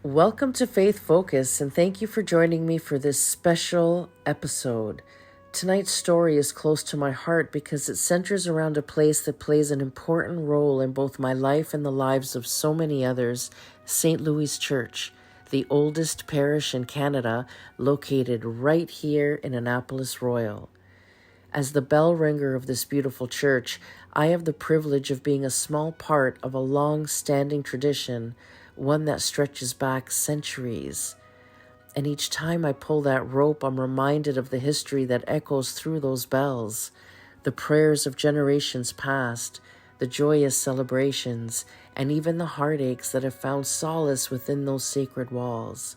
Welcome to Faith Focus, and thank you for joining me for this special episode. Tonight's story is close to my heart because it centers around a place that plays an important role in both my life and the lives of so many others, St. Louis Church, the oldest parish in Canada, located right here in Annapolis Royal. As the bell ringer of this beautiful church, I have the privilege of being a small part of a long-standing tradition, one that stretches back centuries. And each time I pull that rope, I'm reminded of the history that echoes through those bells, the prayers of generations past, the joyous celebrations, and even the heartaches that have found solace within those sacred walls.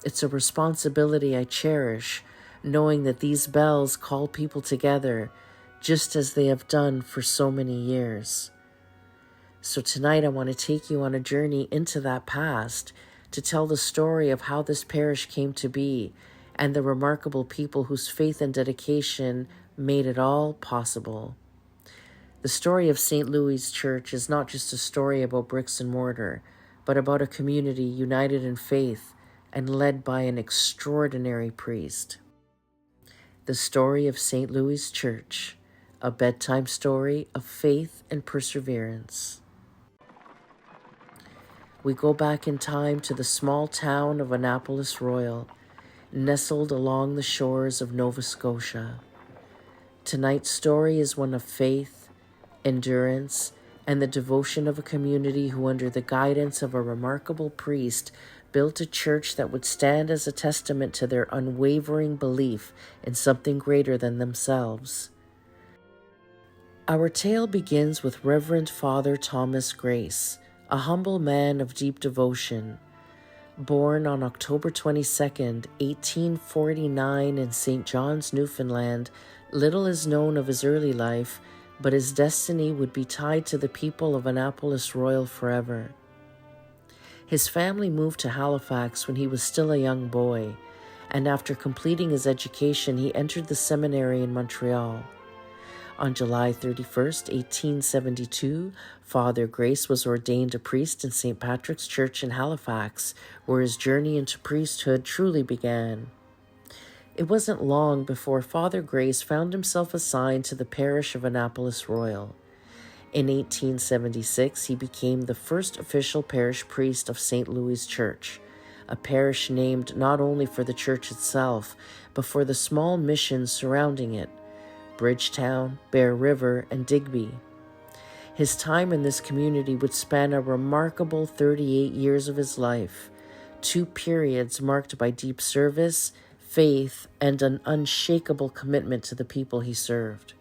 It's a responsibility I cherish, knowing that these bells call people together, just as they have done for so many years. So tonight I want to take you on a journey into that past to tell the story of how this parish came to be and the remarkable people whose faith and dedication made it all possible. The story of St. Louis Church is not just a story about bricks and mortar, but about a community united in faith and led by an extraordinary priest. The story of St. Louis Church, a bedtime story of faith and perseverance. We go back in time to the small town of Annapolis Royal, nestled along the shores of Nova Scotia. Tonight's story is one of faith, endurance, and the devotion of a community who, under the guidance of a remarkable priest, built a church that would stand as a testament to their unwavering belief in something greater than themselves. Our tale begins with Reverend Father Thomas Grace, a humble man of deep devotion. Born on October 22nd, 1849 in St. John's, Newfoundland, little is known of his early life, but his destiny would be tied to the people of Annapolis Royal forever. His family moved to Halifax when he was still a young boy, and after completing his education, he entered the seminary in Montreal. On July 31st, 1872, Father Grace was ordained a priest in St. Patrick's Church in Halifax, where his journey into priesthood truly began. It wasn't long before Father Grace found himself assigned to the parish of Annapolis Royal. In 1876, he became the first official parish priest of St. Louis Church, a parish named not only for the church itself, but for the small missions surrounding it, Bridgetown, Bear River, and Digby. His time in this community would span a remarkable 38 years of his life, 2 periods marked by deep service, faith, and an unshakable commitment to the people he served.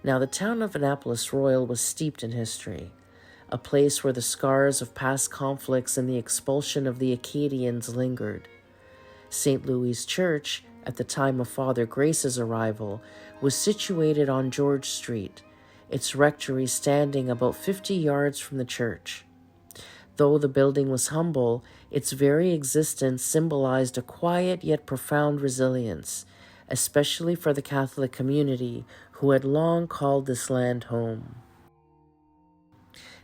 Now, the town of Annapolis Royal was steeped in history, a place where the scars of past conflicts and the expulsion of the Acadians lingered. St. Louis Church, at the time of Father Grace's arrival, was situated on George Street, its rectory standing about 50 yards from the church. Though the building was humble, its very existence symbolized a quiet yet profound resilience, especially for the Catholic community who had long called this land home.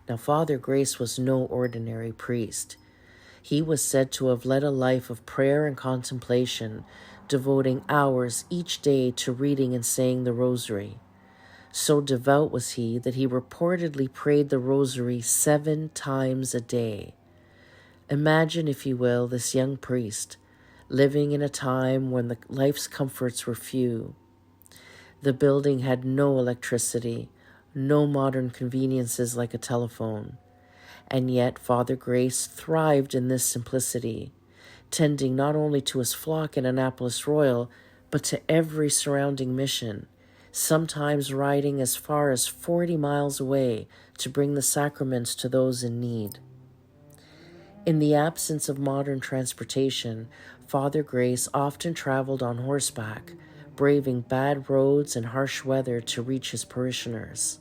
Now, Father Grace was no ordinary priest. He was said to have led a life of prayer and contemplation, devoting hours each day to reading and saying the rosary. So devout was he that he reportedly prayed the rosary 7 times a day. Imagine, if you will, this young priest, living in a time when life's comforts were few. The building had no electricity, no modern conveniences like a telephone. And yet Father Grace thrived in this simplicity, tending not only to his flock in Annapolis Royal, but to every surrounding mission, sometimes riding as far as 40 miles away to bring the sacraments to those in need. In the absence of modern transportation, Father Grace often traveled on horseback, braving bad roads and harsh weather to reach his parishioners.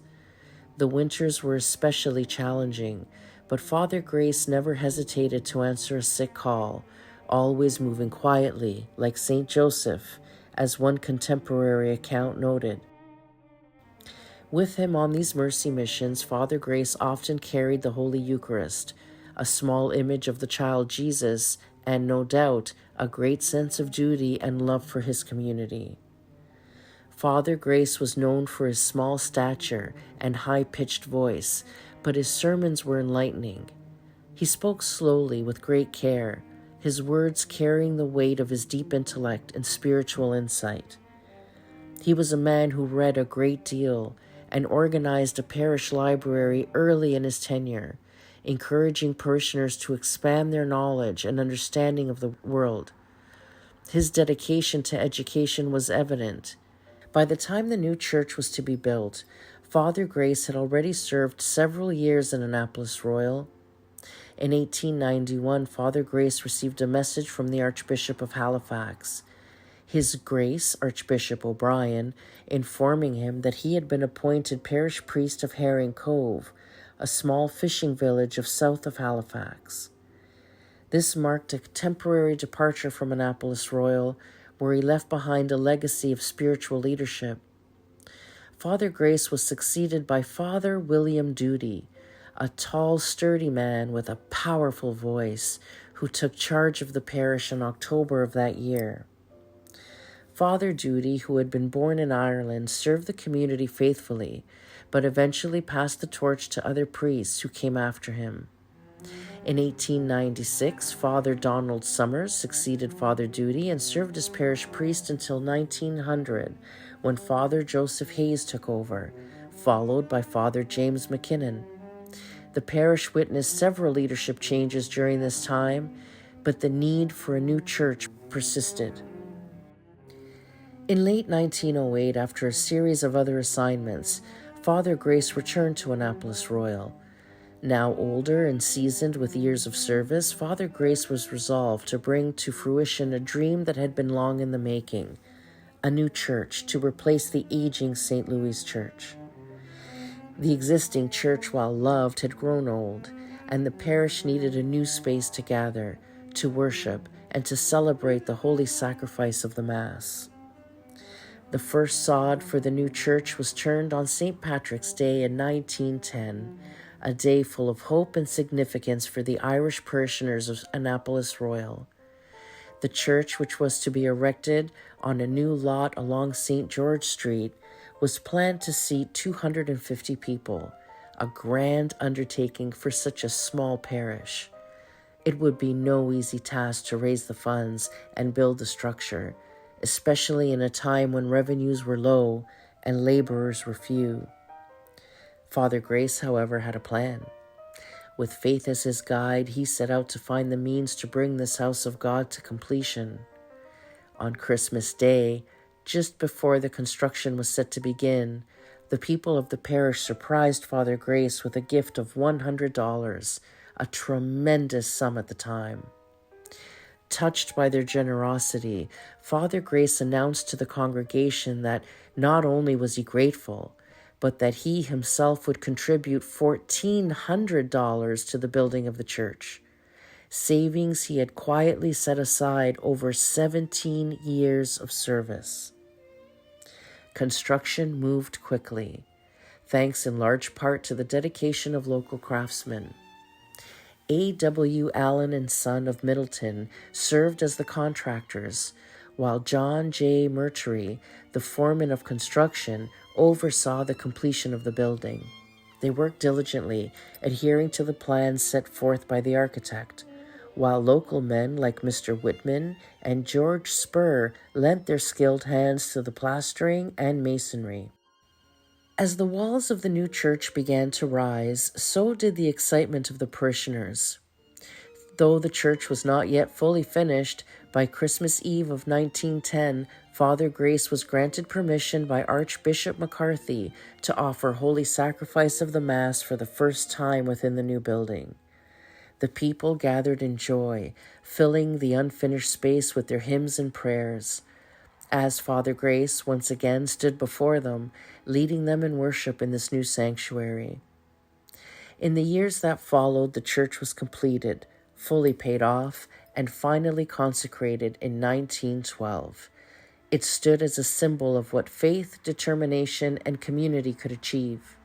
The winters were especially challenging, but Father Grace never hesitated to answer a sick call, always moving quietly, like St. Joseph, as one contemporary account noted. With him on these mercy missions, Father Grace often carried the Holy Eucharist, a small image of the child Jesus, and no doubt a great sense of duty and love for his community. Father Grace was known for his small stature and high-pitched voice, but his sermons were enlightening. He spoke slowly with great care, his words carrying the weight of his deep intellect and spiritual insight. He was a man who read a great deal and organized a parish library early in his tenure, encouraging parishioners to expand their knowledge and understanding of the world. His dedication to education was evident. By the time the new church was to be built, Father Grace had already served several years in Annapolis Royal. In 1891, Father Grace received a message from the Archbishop of Halifax, His Grace Archbishop O'Brien, informing him that he had been appointed parish priest of Herring Cove, a small fishing village of south of Halifax. This marked a temporary departure from Annapolis Royal, where he left behind a legacy of spiritual leadership. Father Grace was succeeded by Father William Doody, a tall, sturdy man with a powerful voice, who took charge of the parish in October of that year. Father Doody, who had been born in Ireland, served the community faithfully, but eventually passed the torch to other priests who came after him. In 1896, Father Donald Summers succeeded Father Doody and served as parish priest until 1900, when Father Joseph Hayes took over, followed by Father James McKinnon. The parish witnessed several leadership changes during this time, but the need for a new church persisted. In late 1908, after a series of other assignments, Father Grace returned to Annapolis Royal. Now older and seasoned with years of service, Father Grace was resolved to bring to fruition a dream that had been long in the making, a new church to replace the aging St. Louis Church. The existing church, while loved, had grown old, and the parish needed a new space to gather, to worship, and to celebrate the holy sacrifice of the Mass. The first sod for the new church was turned on St. Patrick's Day in 1910, a day full of hope and significance for the Irish parishioners of Annapolis Royal. The church, which was to be erected on a new lot along St. George Street, was planned to seat 250 people, a grand undertaking for such a small parish. It would be no easy task to raise the funds and build the structure, especially in a time when revenues were low and laborers were few. Father Grace, however, had a plan. With faith as his guide, he set out to find the means to bring this house of God to completion. On Christmas Day, just before the construction was set to begin, the people of the parish surprised Father Grace with a gift of $100, a tremendous sum at the time. Touched by their generosity, Father Grace announced to the congregation that not only was he grateful, but that he himself would contribute $1,400 to the building of the church, savings he had quietly set aside over 17 years of service. Construction moved quickly, thanks in large part to the dedication of local craftsmen. A.W. Allen and Son of Middleton served as the contractors, while John J. Murtry, the foreman of construction, oversaw the completion of the building. They worked diligently, adhering to the plans set forth by the architect, while local men like Mr. Whitman and George Spur lent their skilled hands to the plastering and masonry. As the walls of the new church began to rise, so did the excitement of the parishioners. Though the church was not yet fully finished, by Christmas Eve of 1910, Father Grace was granted permission by Archbishop McCarthy to offer holy sacrifice of the Mass for the first time within the new building. The people gathered in joy, filling the unfinished space with their hymns and prayers, as Father Grace once again stood before them, leading them in worship in this new sanctuary. In the years that followed, the church was completed, fully paid off, and finally consecrated in 1912. It stood as a symbol of what faith, determination, and community could achieve.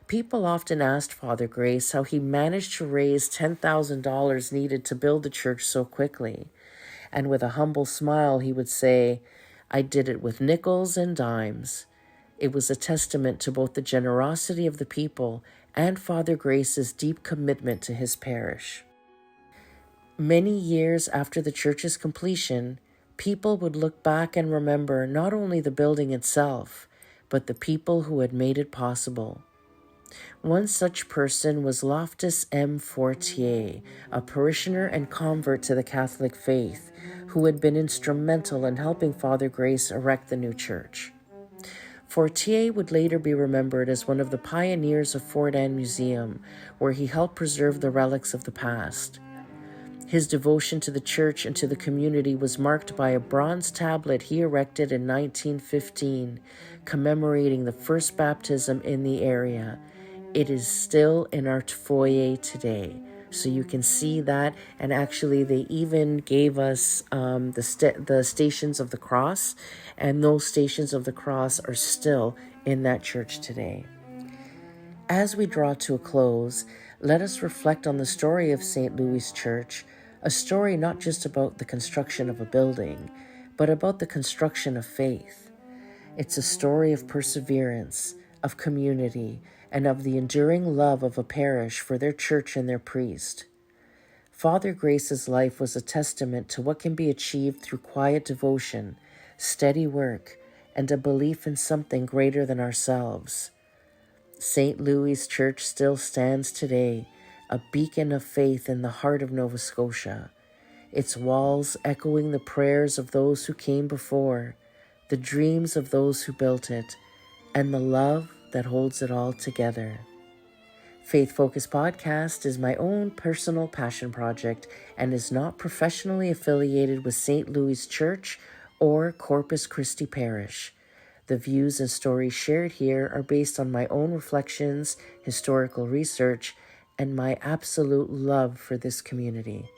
People often asked Father Grace how he managed to raise $10,000 needed to build the church so quickly. And with a humble smile, he would say, "I did it with nickels and dimes." It was a testament to both the generosity of the people and Father Grace's deep commitment to his parish. Many years after the church's completion, people would look back and remember not only the building itself, but the people who had made it possible. One such person was Loftus M. Fortier, a parishioner and convert to the Catholic faith, who had been instrumental in helping Father Grace erect the new church. Fortier would later be remembered as one of the pioneers of Fort Anne Museum, where he helped preserve the relics of the past. His devotion to the church and to the community was marked by a bronze tablet he erected in 1915, commemorating the first baptism in the area. It is still in our foyer today, so you can see that. And actually, they even gave us the Stations of the Cross, and those Stations of the Cross are still in that church today. As we draw to a close, let us reflect on the story of St. Louis Church, a story not just about the construction of a building, but about the construction of faith. It's a story of perseverance, of community, and of the enduring love of a parish for their church and their priest. Father Grace's life was a testament to what can be achieved through quiet devotion, steady work, and a belief in something greater than ourselves. St. Louis Church still stands today, a beacon of faith in the heart of Nova Scotia, its walls echoing the prayers of those who came before, the dreams of those who built it, and the love that holds it all together. Faith Focus Podcast is my own personal passion project and is not professionally affiliated with St. Louis Church or Corpus Christi Parish. The views and stories shared here are based on my own reflections, historical research, and my absolute love for this community.